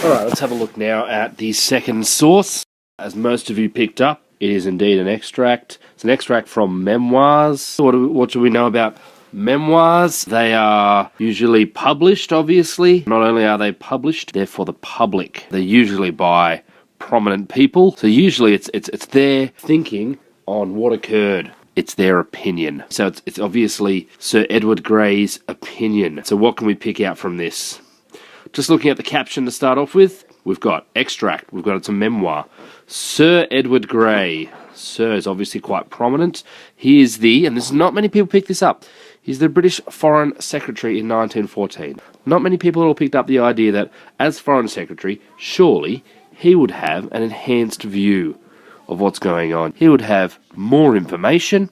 Alright, let's have a look now at the second source. As most of you picked up, it is indeed an extract. It's an extract from Memoirs. What do we know about Memoirs? They are usually published, obviously. Not only are they published, they're for the public. They're usually by prominent people. So usually it's their thinking on what occurred. It's their opinion. So it's obviously Sir Edward Grey's opinion. So what can we pick out from this? Just looking at the caption to start off with, we've got extract, we've got it's a memoir. Sir Edward Grey. Sir is obviously quite prominent. He is and there's not many people pick this up, he's the British Foreign Secretary in 1914. Not many people all picked up the idea that as Foreign Secretary, surely he would have an enhanced view of what's going on. He would have more information,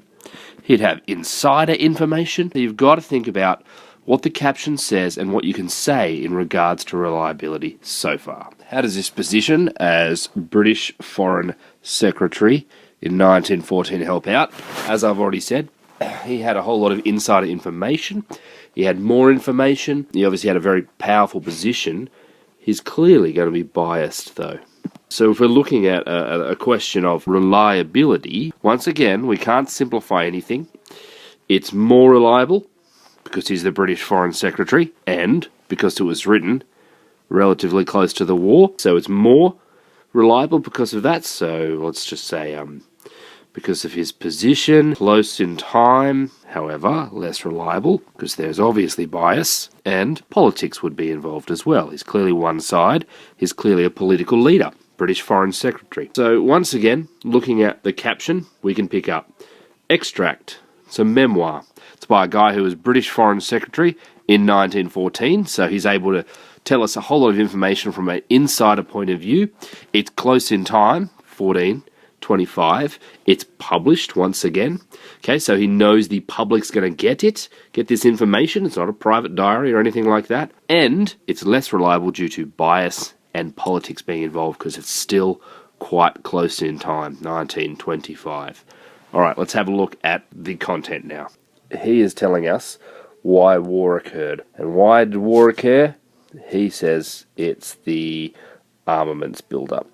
he'd have insider information. You've got to think about what the caption says and what you can say in regards to reliability so far. How does this position as British Foreign Secretary in 1914 help out? As I've already said, he had a whole lot of insider information. He had more information. He obviously had a very powerful position. He's clearly going to be biased, though. So if we're looking at a question of reliability, once again, we can't simplify anything. It's more reliable because he's the British Foreign Secretary, and because it was written relatively close to the war, so it's more reliable because of that. So let's just say because of his position, close in time, however, less reliable, because there's obviously bias, and politics would be involved as well. He's clearly one side, he's clearly a political leader, British Foreign Secretary. So once again, looking at the caption, we can pick up extract. It's a memoir. It's by a guy who was British Foreign Secretary in 1914, so he's able to tell us a whole lot of information from an insider point of view. It's close in time, 1425. It's published once again. Okay, so he knows the public's going to get this information. It's not a private diary or anything like that. And it's less reliable due to bias and politics being involved because it's still quite close in time, 1925. Alright, let's have a look at the content now. He is telling us why war occurred. And why did war occur? He says it's the armaments build-up.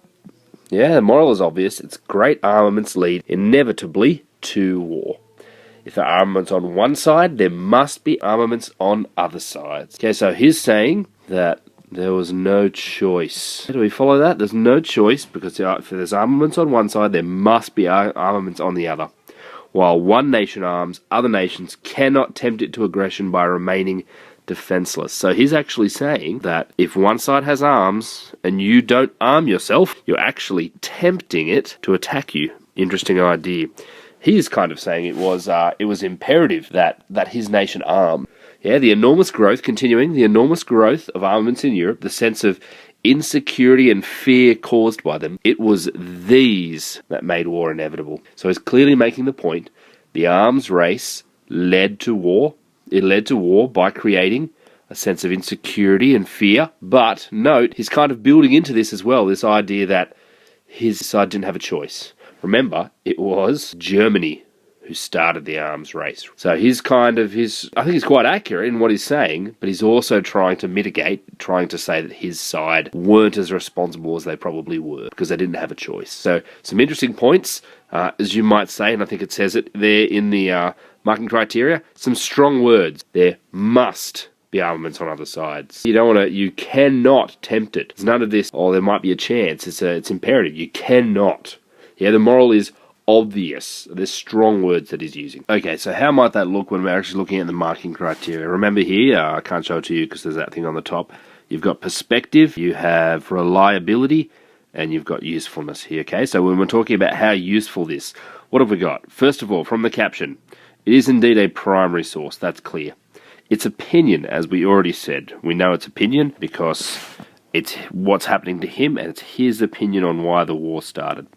Yeah, the moral is obvious. It's great armaments lead inevitably to war. If there are armaments on one side, there must be armaments on other sides. Okay, so he's saying that there was no choice. Do we follow that? There's no choice because if there's armaments on one side, there must be armaments on the other. While one nation arms, other nations cannot tempt it to aggression by remaining defenseless. So he's actually saying that if one side has arms and you don't arm yourself, you're actually tempting it to attack you. Interesting idea. He's kind of saying it was imperative that his nation arm. Yeah, the enormous growth of armaments in Europe, the sense of insecurity and fear caused by them, it was these that made war inevitable. So he's clearly making the point, the arms race led to war. It led to war by creating a sense of insecurity and fear. But note, he's kind of building into this as well, this idea that his side didn't have a choice. Remember, it was Germany who started the arms race. So I think he's quite accurate in what he's saying, but he's also trying to mitigate, trying to say that his side weren't as responsible as they probably were, because they didn't have a choice. So some interesting points, as you might say, and I think it says it there in the marking criteria, some strong words. There must be armaments on other sides. You cannot tempt it. It's none of this, there might be a chance. It's imperative. You cannot. Yeah, the moral is obvious. There's strong words that he's using. Okay, so how might that look when we're actually looking at the marking criteria? Remember here, I can't show it to you because there's that thing on the top. You've got perspective, you have reliability, and you've got usefulness here, okay? So when we're talking about how useful this, what have we got? First of all, from the caption, it is indeed a primary source, that's clear. It's opinion, as we already said. We know it's opinion because it's what's happening to him, and it's his opinion on why the war started.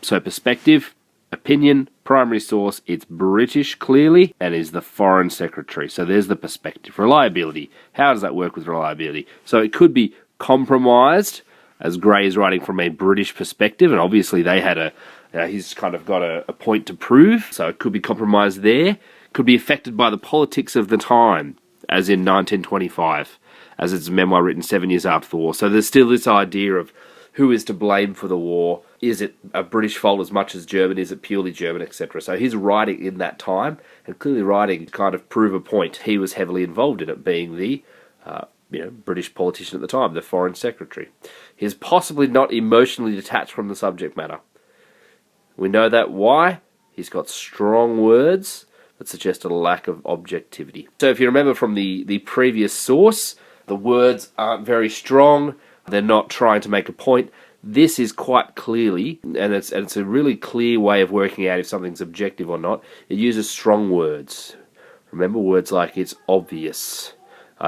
So perspective, opinion, primary source, it's British clearly, and is the Foreign Secretary. So there's the perspective. Reliability, how does that work with reliability? So it could be compromised, as Grey is writing from a British perspective, and obviously they had he's kind of got a point to prove, so it could be compromised there. Could be affected by the politics of the time, as in 1925. as it's a memoir written 7 years after the war. So there's still this idea of who is to blame for the war. Is it a British fault as much as German? Is it purely German, etc.? So he's writing in that time, and clearly writing to kind of prove a point. He was heavily involved in it, being the British politician at the time, the Foreign Secretary. He's possibly not emotionally detached from the subject matter. We know that. Why? He's got strong words that suggest a lack of objectivity. So if you remember from the previous source, the words aren't very strong. They're not trying to make a point. This is quite clearly, and it's a really clear way of working out if something's objective or not. It uses strong words. Remember words like it's obvious.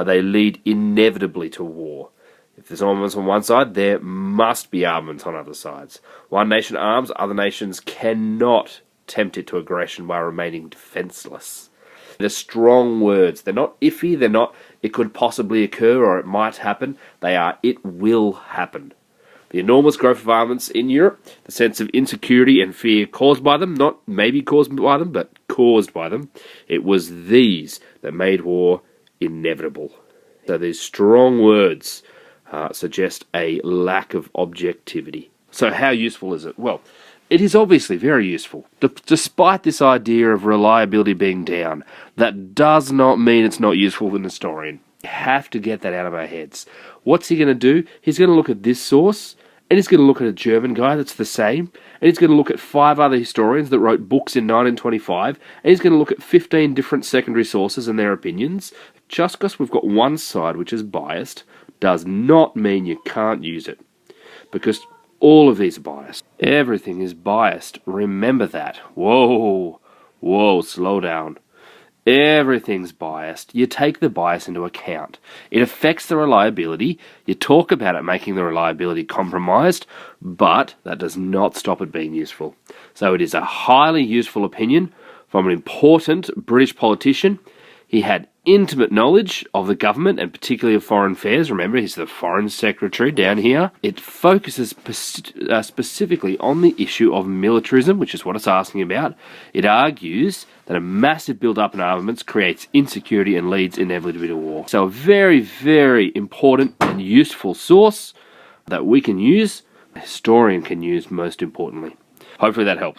They lead inevitably to war. If there's armaments on one side, there must be armaments on other sides. One nation arms, other nations cannot tempt it to aggression by remaining defenseless. They're strong words. They're not iffy. They're not, it could possibly occur or it might happen. They are, it will happen. The enormous growth of armaments in Europe, the sense of insecurity and fear caused by them, not maybe caused by them, but caused by them, it was these that made war inevitable. So these strong words suggest a lack of objectivity. So how useful is it? Well, it is obviously very useful. Despite this idea of reliability being down, that does not mean it's not useful for an historian. We have to get that out of our heads. What's he going to do? He's going to look at this source, and he's going to look at a German guy that's the same, and he's going to look at 5 other historians that wrote books in 1925, and he's going to look at 15 different secondary sources and their opinions. Just because we've got one side which is biased does not mean you can't use it, because all of these are biased. Everything is biased. Remember that. Whoa, slow down. Everything's biased. You take the bias into account. It affects the reliability. You talk about it making the reliability compromised, but that does not stop it being useful. So it is a highly useful opinion from an important British politician. He had intimate knowledge of the government and particularly of foreign affairs. Remember, he's the Foreign Secretary down here. It focuses specifically on the issue of militarism, which is what it's asking about. It argues that a massive build-up in armaments creates insecurity and leads inevitably to war. So a very, very important and useful source that we can use, a historian can use most importantly. Hopefully that helps.